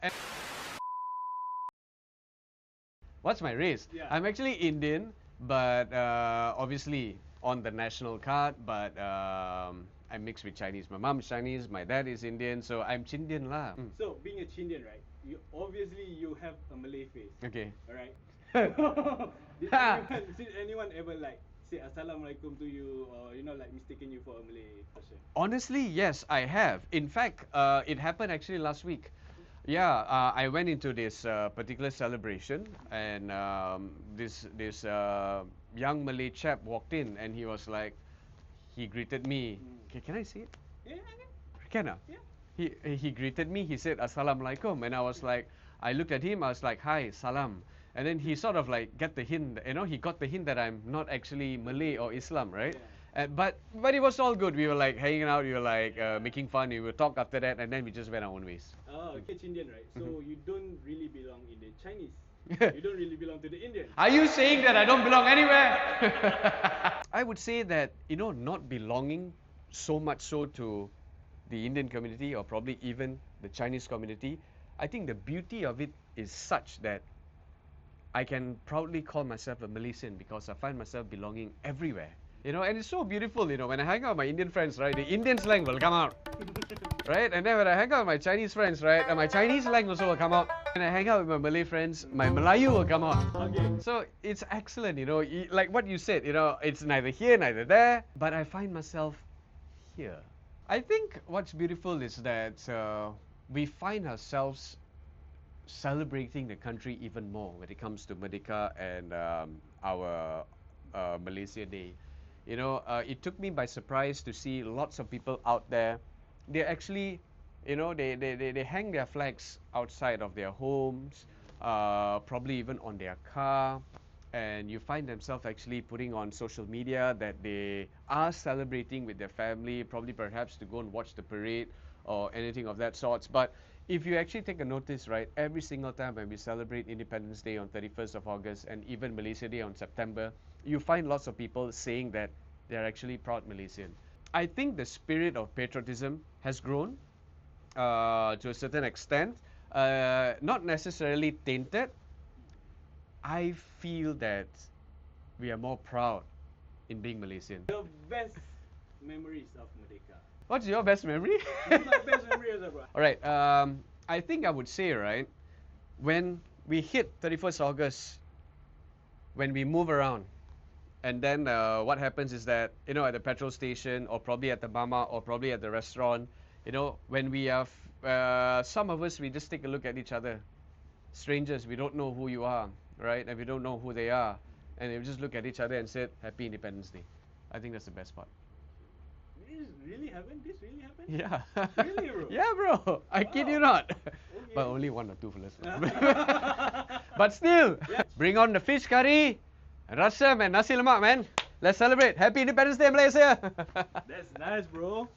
And what's my race? Yeah. I'm actually Indian, but obviously on the national card, but I'm mixed with Chinese. My mom's Chinese, my dad is Indian, so I'm Chindian lah. So being a Chindian, right? You have a Malay face. Okay. Alright. Did anyone ever like say Assalamualaikum to you, or like mistaken you for a Malay person? Honestly, yes, I have. In fact, it happened actually last week. Yeah, I went into this particular celebration, and this young Malay chap walked in, and he was like, he greeted me. Can I see it? Yeah. Can I? Yeah. He greeted me. He said Assalamualaikum, and I was like, I looked at him. I was like, hi, salam. And then he sort of like get the hint. He got the hint that I'm not actually Malay or Islam, right? Yeah. But it was all good. We were like hanging out. We were like making fun. We would talk after that, and then we just went our own ways. Oh, okay, Chindian, right? So you don't really belong in the Chinese. Yeah. You don't really belong to the Indian. Are you saying that I don't belong anywhere? I would say that, not belonging so much so to the Indian community or probably even the Chinese community, I think the beauty of it is such that I can proudly call myself a Malaysian because I find myself belonging everywhere. And it's so beautiful, when I hang out with my Indian friends, right, the Indian slang will come out. Right? And then when I hang out with my Chinese friends, right, and my Chinese slang also will come out. When I hang out with my Malay friends, my Melayu will come out. Okay. So it's excellent, like what you said, it's neither here, neither there, but I find myself here. I think what's beautiful is that we find ourselves celebrating the country even more when it comes to Merdeka and our Malaysia Day. It took me by surprise to see lots of people out there. They actually, they hang their flags outside of their homes, probably even on their car, and you find themselves actually putting on social media that they are celebrating with their family, probably perhaps to go and watch the parade or anything of that sorts. But if you actually take a notice, right, every single time when we celebrate Independence Day on 31st of August and even Malaysia Day on September, you find lots of people saying that they're actually proud Malaysian. I think the spirit of patriotism has grown to a certain extent, not necessarily tainted. I feel that we are more proud in being Malaysian. Your best memories of Merdeka? What's your best memory? My best memory is bro. Alright, I think I would say, right, when we hit 31st August, when we move around, and then what happens is that, at the petrol station, or probably at the mamak, or probably at the restaurant, when we have, some of us, we just take a look at each other. Strangers, we don't know who you are, right? And we don't know who they are. And we just look at each other and said, Happy Independence Day. I think that's the best part. This really happened? Yeah. Really, bro? Yeah, bro. I kid you not. Okay. But only one or two fellas. But still, bring on the fish curry, rasam and nasi lemak, man. Let's celebrate. Happy Independence Day, Malaysia. That's nice, bro.